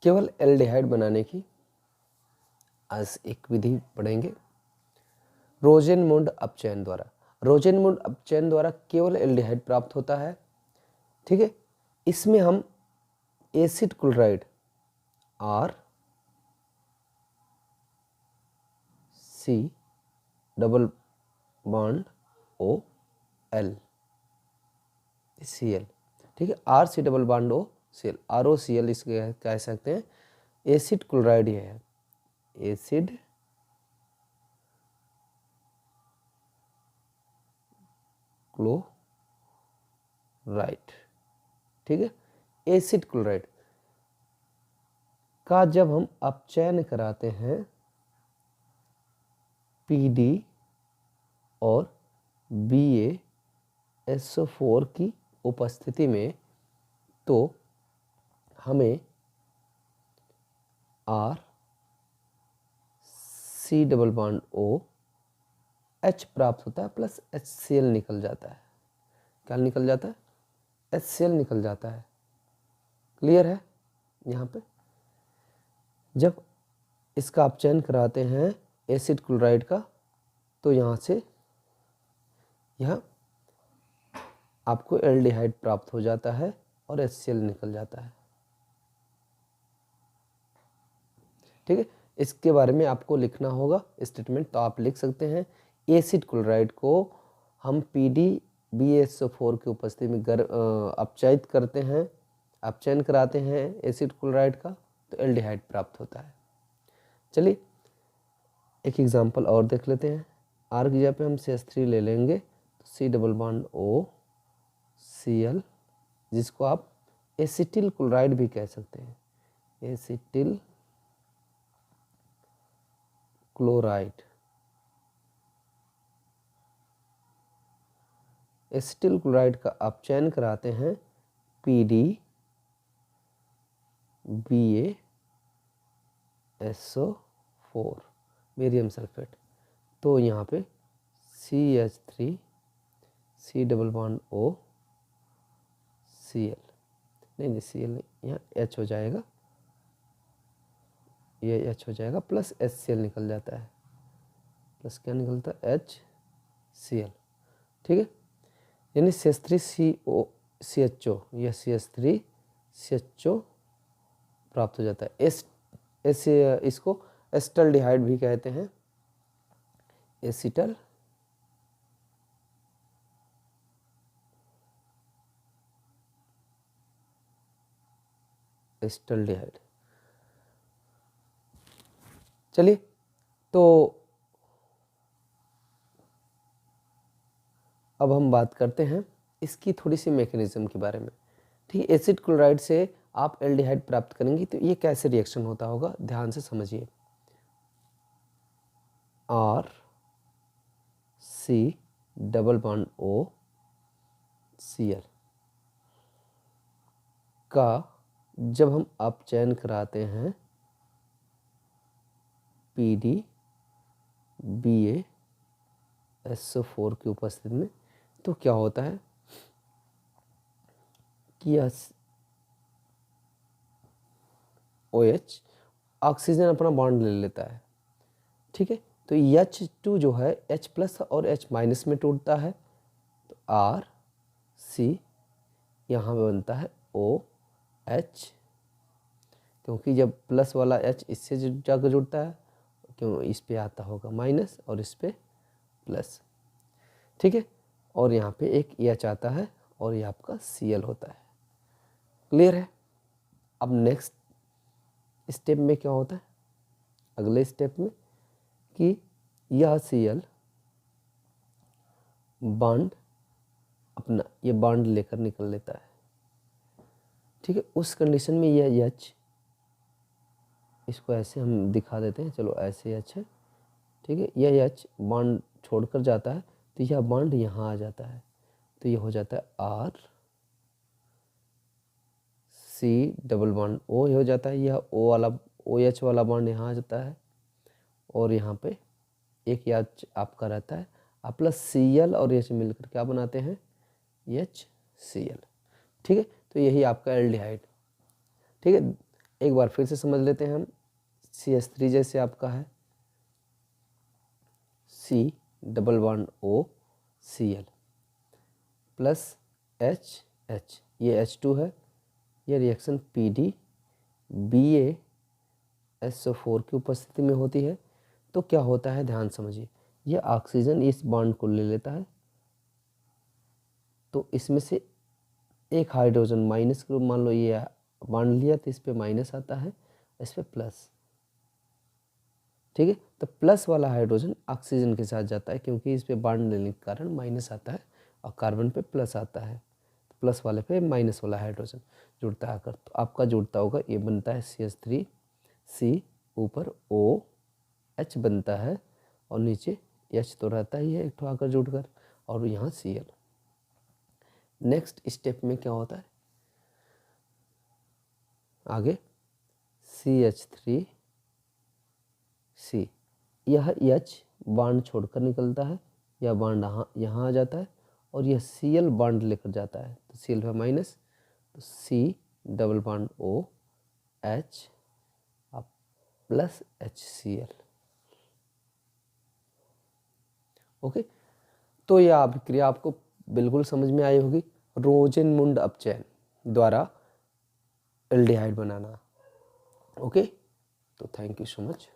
केवल एल्डिहाइड बनाने की आज एक विधि पढ़ेंगे रोजेनमुंड अपचयन द्वारा। रोजेनमुंड अपचयन द्वारा केवल एल्डिहाइड प्राप्त होता है। ठीक है, इसमें हम acid chloride R C double bond O L Cl, ठीक है, R C double bond O Cl, ROCl इसके कह सकते हैं। एसिड क्लोराइड ये है, एसिड क्लोराइड। ठीक है, एसिड क्लोराइड का जब हम अपचयन कराते हैं PD और BaSO4 की उपस्थिति में, तो हमें R C double bond O H प्राप्त होता है प्लस HCl निकल जाता है। क्या निकल जाता है? HCl निकल जाता है। क्लियर है? यहाँ पे जब इसका अपचयन कराते हैं एसिड क्लोराइड का, तो यहाँ से यहाँ आपको एल्डिहाइड प्राप्त हो जाता है और HCl निकल जाता है। ठीक है, इसके बारे में आपको लिखना होगा स्टेटमेंट, तो आप लिख सकते हैं एसिड क्लोराइड को हम PdBaSO4 की उपस्थिति में अपचयित करते हैं, अपचयन कराते हैं एसिड क्लोराइड का, तो एल्डिहाइड प्राप्त होता है। चलिए एक एग्जांपल और देख लेते हैं। R की जगह पे हम CH3 ले लेंगे, तो C double bond O Cl, जिसको आप एसिटिल क्लोराइड भी कह सकते हैं, एसिटिल क्लोराइड। एसिटिल क्लोराइड का अपचयन कराते हैं PdBaSO4 बेरियम सल्फेट, तो यहाँ पे CH3 C double bond O Cl, नहीं Cl नहीं, यहाँ H हो जाएगा, ये H हो जाएगा, प्लस HCl निकल जाता है, प्लस क्या निकलता है? HCl। ठीक है, यानी CH3COCHO या CH3CHO प्राप्त हो जाता है। इसको एसिटल्डिहाइड भी कहते हैं, एसिटल्डिहाइड। चलिए, तो अब हम बात करते हैं इसकी थोड़ी सी मैकेनिज्म के बारे में। ठीक है, एसिड क्लोराइड से आप एल्डिहाइड प्राप्त करेंगे, तो ये कैसे रिएक्शन होता होगा, ध्यान से समझिए। R C double bond O Cl का जब हम अपचयन कराते हैं PdBaSO4 की उपस्थिति में, तो क्या होता है कि OH ऑक्सीजन अपना बॉन्ड ले लेता है। ठीक है, तो H2 जो है H प्लस और H माइनस में टूटता है, तो R C यहाँ पे बनता है OH, क्योंकि जब प्लस वाला H इससे जाकर जुड़ता है, क्यों इस पे आता होगा माइनस और इस पे प्लस। ठीक है, और यहाँ पे एक H आता है और ये आपका Cl होता है। क्लियर है? अब नेक्स्ट स्टेप में क्या होता है, अगले स्टेप में, कि यह Cl बॉन्ड अपना ये बॉन्ड लेकर निकल लेता है। ठीक है, उस कंडीशन में यह H, इसको ऐसे हम दिखा देते हैं, चलो ऐसे H है। ठीक है, यह H बॉन्ड छोड़कर जाता है, तो यह बॉन्ड यहाँ आ जाता है, तो ये हो जाता है R C double bond O हो जाता है, यह O वाला OH वाला बॉन्ड यहाँ आ जाता है, और यहाँ पे एक H आपका रहता है, आप प्लस Cl और H मिलकर क्या बनाते हैं? HCl। ठीक है, तो यही आपका एल्डिहाइड। ठीक है, एक बार फिर से समझ लेते हैं हम। CH3 जैसे आपका है C double bond O Cl plus H, ये H2 है, ये रिएक्शन PD BaSO4 की उपस्थिति में होती है। तो क्या होता है ध्यान समझिए, ये ऑक्सीजन इस बॉन्ड को ले लेता है, तो इसमें से एक हाइड्रोजन माइनस ग्रुप, मान लो ये बॉन्ड लिया तो इस पे माइनस आता है, इस पे प्लस, ठीक है। तो प्लस वाला हाइड्रोजन ऑक्सीजन के साथ जाता है, क्योंकि इस पे बॉन्ड लेने के कारण माइनस आता है और कार्बन पे प्लस आता है, तो प्लस वाले पे माइनस वाला हाइड्रोजन जुड़ता है आकर, तो आपका जुड़ता होगा, ये बनता है CH3C, ऊपर OH बनता है और नीचे H तो रहता ही है एक ठो आकर जुड़कर, और यहाँ Cl। नेक्स्ट स्टेप में क्या होता है आगे, CH3C, यह H बॉन्ड छोड़कर निकलता है, यह बॉन्ड यहाँ आ जाता है और यह Cl बॉन्ड लेकर जाता है, तो Cl है माइनस, तो C double bond OH plus HCl। Okay, तो यह अभिक्रिया आपको बिल्कुल समझ में आई होगी, रोजेनमुंड अपचयन द्वारा एल्डिहाइड बनाना। ओके, तो थैंक यू सो मच।